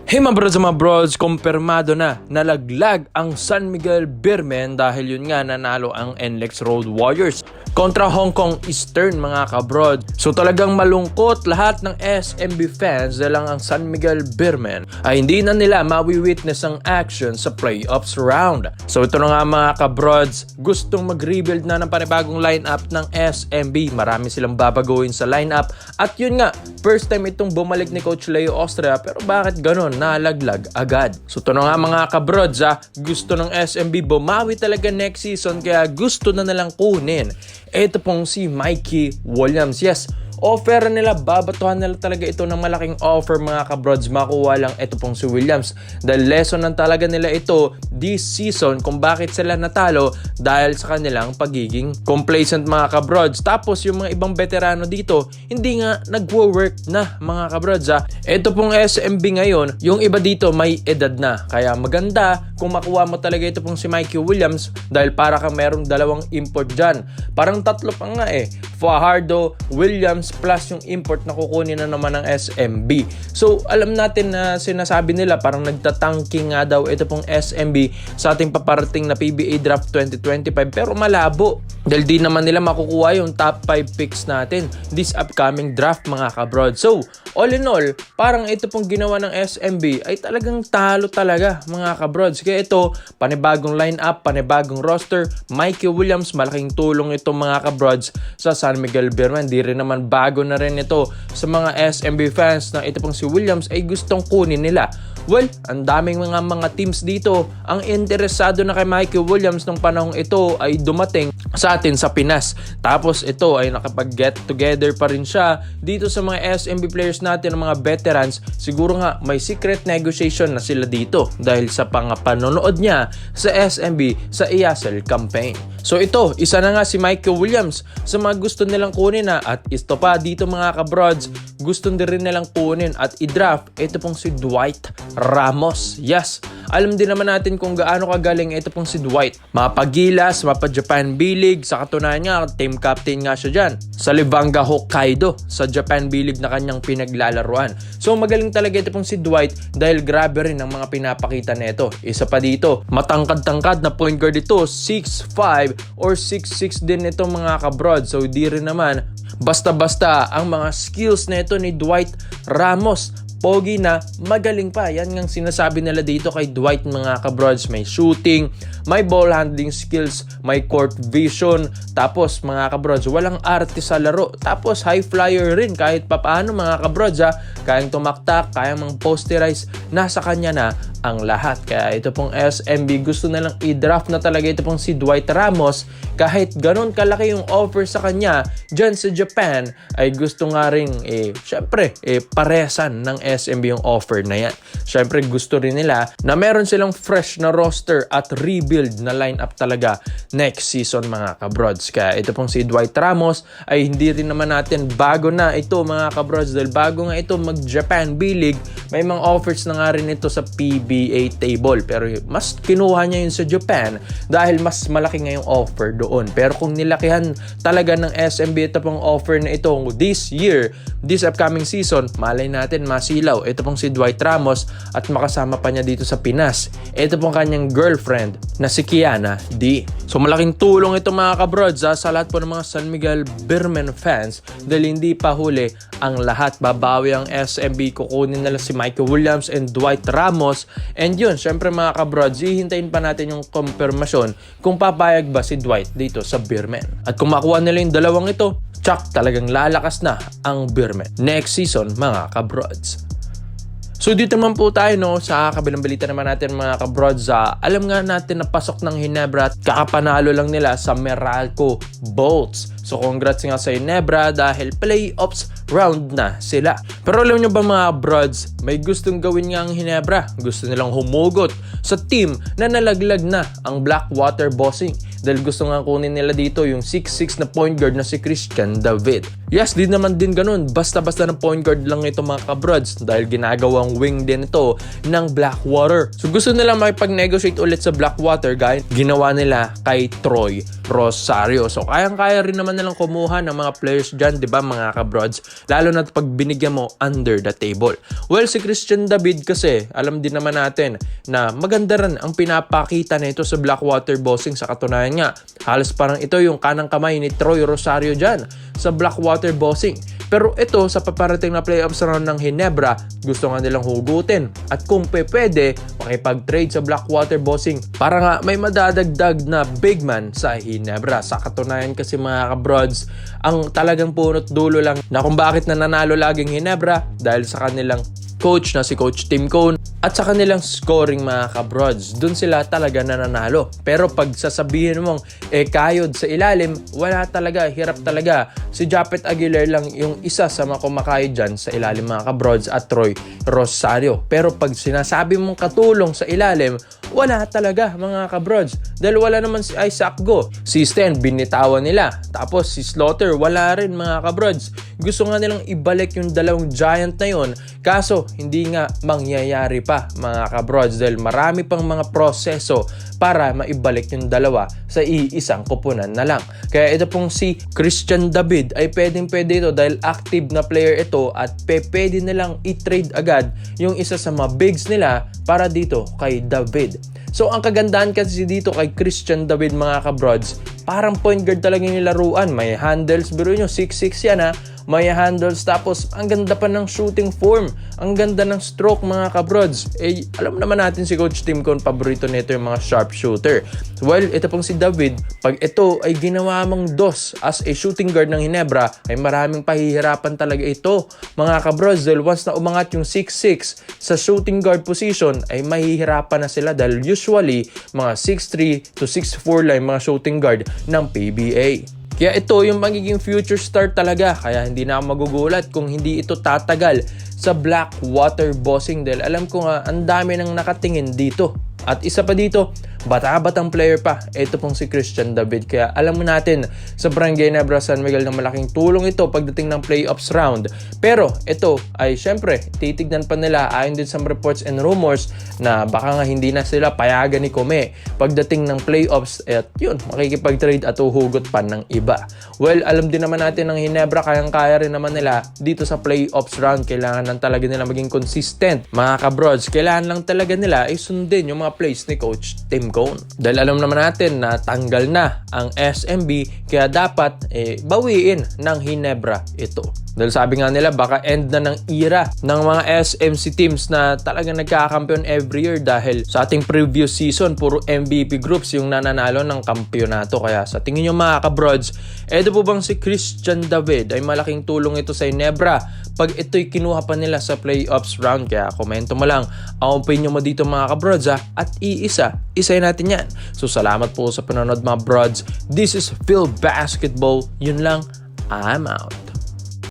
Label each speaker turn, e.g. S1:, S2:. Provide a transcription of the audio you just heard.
S1: Hey mga brods, kumpirmado na nalaglag ang San Miguel Beermen dahil yun nga nanalo ang NLEX Road Warriors kontra Hong Kong Eastern mga kabrod. So talagang malungkot lahat ng SMB fans dahil ang San Miguel Beermen ay hindi na nila mawi-witness ang action sa playoffs round. So ito na nga mga kabrods, gustong mag-rebuild na ng panibagong lineup ng SMB. Marami silang babaguhin sa lineup at yun nga, first time itong bumalik ni Coach Leo Austria, pero bakit ganon? Nalaglag agad. So ito na nga mga kabrods, gusto ng SMB bumawi talaga next season kaya gusto na nilang kunin. Ito pong si Mikey Williams. Yes, offer nila, babatuhan nila talaga ito ng malaking offer mga kabrods. Makuha lang ito pong si Williams. Dahil lesson ng talaga nila ito this season kung bakit sila natalo dahil sa kanilang pagiging complacent mga kabrods. Tapos yung mga ibang veterano dito, hindi nga nagwo-work na mga kabrods. Ito pong SMB ngayon, yung iba dito may edad na. Kaya maganda kung makuha mo talaga ito pong si Mikey Williams dahil para kang merong dalawang import dyan. Parang tatlo pa nga Fajardo, Williams, plus yung import na kukunin na naman ng SMB. So alam natin na sinasabi nila parang nagtatangking nga daw ito pong SMB sa ating paparating na PBA Draft 2025 pero malabo dahil di naman nila makukuha yung top 5 picks natin this upcoming draft mga kabrod. So all in all, parang ito pong ginawa ng SMB ay talagang talo talaga mga kabrods. Kaya ito, panibagong lineup, panibagong roster, Mikey Williams, malaking tulong ito mga kabrods sa San Miguel Beermen. Di rin naman bago na rin ito sa mga SMB fans na ito pong si Williams ay gustong kunin nila. Well, ang daming mga teams dito ang interesado na kay Mikey Williams nung panahong ito ay dumating sa atin sa Pinas. Tapos ito ay nakapag-get together pa rin siya dito sa mga SMB players natin, ng mga veterans. Siguro nga may secret negotiation na sila dito dahil sa panonood niya sa SMB sa EASL campaign. So ito, isa na nga si Mikey Williams sa mga gusto nilang kunin na at ito pa dito mga kabrods, gusto din rin nilang kunin at i-draft ito pong si Dwight Ramos. Yes, alam din naman natin kung gaano kagaling ito pong si Dwight. Mapagilas, mapa-Japan B-League, sa katunayan nga, team captain nga siya dyan sa Livanga Hokkaido sa Japan B-League na kanyang pinaglalaruan. So magaling talaga ito pong si Dwight dahil grabe rin ang mga pinapakita nito. Isa pa dito, matangkad-tangkad na point guard ito, 6'5 or 6'6 din itong mga kabrod. So di rin naman basta-basta ang mga skills nito ni Dwight Ramos. Pogi na, magaling pa. Yan ngang sinasabi nila dito kay Dwight mga kabrods. May shooting, may ball handling skills, may court vision. Tapos mga kabrods, walang arte sa laro. Tapos high flyer rin kahit papaano mga kabrods. Kayang tumaktak, kayang mang-posterize. Nasa kanya na ang lahat. Kaya ito pong SMB gusto na lang i-draft na talaga ito pong si Dwight Ramos. Kahit ganun kalaki yung offer sa kanya dyan sa Japan, ay gusto nga rin syempre paresan ng SMB yung offer na yan. Syempre gusto rin nila na meron silang fresh na roster at rebuild na lineup talaga next season mga kabrods. Kaya ito pong si Dwight Ramos ay hindi rin naman natin bago na ito mga kabrods dahil bago nga ito mag-Japan B-League, may mga offers na nga rin ito sa PBA table pero mas kinuha niya yun sa Japan dahil mas malaki nga yung offer doon. Pero kung nilakihan talaga ng SMB ito pong offer na ito this year, this upcoming season, malay natin masilaw ito pong si Dwight Ramos at makasama pa niya dito sa Pinas ito pong kanyang girlfriend na si Kiana D. So malaking tulong ito mga kabrods sa lahat po ng mga San Miguel Beermen fans dahil hindi pa huli ang lahat. Babawi ang SMB, kukunin nila si Mikey Williams and Dwight Ramos, and yun, syempre mga kabrods, hihintayin pa natin yung konfirmasyon kung papayag ba si Dwight dito sa Beermen. At kung makuha nila yung dalawang ito, tsak, talagang lalakas na ang Beermen next season mga kabrods. So dito naman po tayo sa kabilang balita naman natin mga kabrods. Alam nga natin na pasok ng Ginebra at kakapanalo lang nila sa Meralco Bolts. So congrats nga sa Ginebra dahil playoffs round na sila. Pero alam nyo ba mga brods, may gustong gawin nga ang Ginebra. Gusto nilang humugot sa team na nalaglag na ang Blackwater Bossing. dahil gusto nga kunin nila dito yung 6'6 na point guard na si Christian David. Yes, di naman din ganun. Basta-basta ng point guard lang ito mga kabrods dahil ginagawang wing din ito ng Blackwater. So gusto nila makipag-negotiate ulit sa Blackwater gaya ginawa nila kay Troy Rosario. So kayang-kaya rin naman nilang kumuha ng mga players dyan, di ba mga kabrods? Lalo na pag binigyan mo under the table. Well, si Christian David kasi, alam din naman natin na maganda rin ang pinapakita nito sa Blackwater Bossing. Sa katunayan nga, halos parang ito yung kanang kamay ni Troy Rosario dyan sa Blackwater Bossing. Pero ito, sa paparating na playoffs round ng Ginebra, gusto nga nilang hugutin. At kung pwede, makipag-trade sa Blackwater Bossing para nga may madadagdag na big man sa Ginebra. Sa katunayan kasi mga kabrods, ang talagang punot dulo lang na kung bakit nananalo laging Ginebra dahil sa kanilang coach na si Coach Tim Cone at sa kanilang scoring mga kabrods. Doon sila talaga nananalo. Pero pag sasabihin mong kayod sa ilalim, wala talaga, hirap talaga. Si Japet Aguilar lang yung isa sa mga kumakayod dyan sa ilalim mga kabrods at Troy Rosario. Pero pag sinasabi mong katulong sa ilalim, wala talaga mga kabrods. Dahil wala naman si Isaac Go. Si Sten, binitawan nila. Tapos si Slaughter, wala rin mga kabrods. Gusto nga nilang ibalik yung dalawang giant na yun. Kaso, hindi nga mangyayari pa mga kabrods dahil marami pang mga proseso para maibalik yung dalawa sa iisang kupunan na lang. Kaya ito pong si Christian David ay pwede ito dahil active na player ito at pwede nilang i-trade agad yung isa sa mga bigs nila para dito kay David. So ang kagandahan kasi dito kay Christian David mga kabrods, parang point guard talaga yung laruan. May handles, biro nyo 6'6 yan ha. May handles, tapos ang ganda pa ng shooting form. Ang ganda ng stroke mga kabrods. Alam naman natin si Coach Tim Cone, paborito nito yung mga sharp shooter. Well, ito pong si David, pag ito ay ginawa mong dos as a shooting guard ng Ginebra, ay maraming pahihirapan talaga ito mga kabrods. Dahil once na umangat yung 6'6 sa shooting guard position, ay mahihirapan na sila dahil usually mga 6'3 to 6'4 lang mga shooting guard ng PBA. Kaya ito yung magiging future star talaga. Kaya hindi na ako magugulat kung hindi ito tatagal sa Blackwater Bossing dahil alam ko nga ang dami nang nakatingin dito. At isa pa dito, bata-batang player pa. Ito pong si Christian David. Kaya alam mo natin sa Barangay Ginebra San Miguel na malaking tulong ito pagdating ng playoffs round. Pero ito ay syempre titignan pa nila ayon din sa reports and rumors na baka nga hindi na sila payagan ni Kome pagdating ng playoffs at yun, makikipag-trade at uhugot pa ng iba. Well, alam din naman natin ng Ginebra kayang-kaya rin naman nila dito sa playoffs round. Kailangan lang talaga nila maging consistent. Mga kabrods, kailangan lang talaga nila ay sundin yung mga plays ni Coach Tim Cone. Dahil alam naman natin na tanggal na ang SMB kaya dapat bawiin ng Ginebra ito. Dahil sabi nga nila baka end na ng era ng mga SMC teams na talagang nagkakampiyon every year dahil sa ating previous season puro MVP groups yung nananalo ng kampyonato. Kaya sa tingin nyo mga kabrods, eto po bang si Christian David ay malaking tulong ito sa Ginebra pag ito'y kinuha pa nila sa playoffs round? Kaya komento mo lang ang opinion mo dito mga kabrods at isayin natin yan. So salamat po sa panonood mga brods. This is Phil Basketball. Yun lang, I'm out.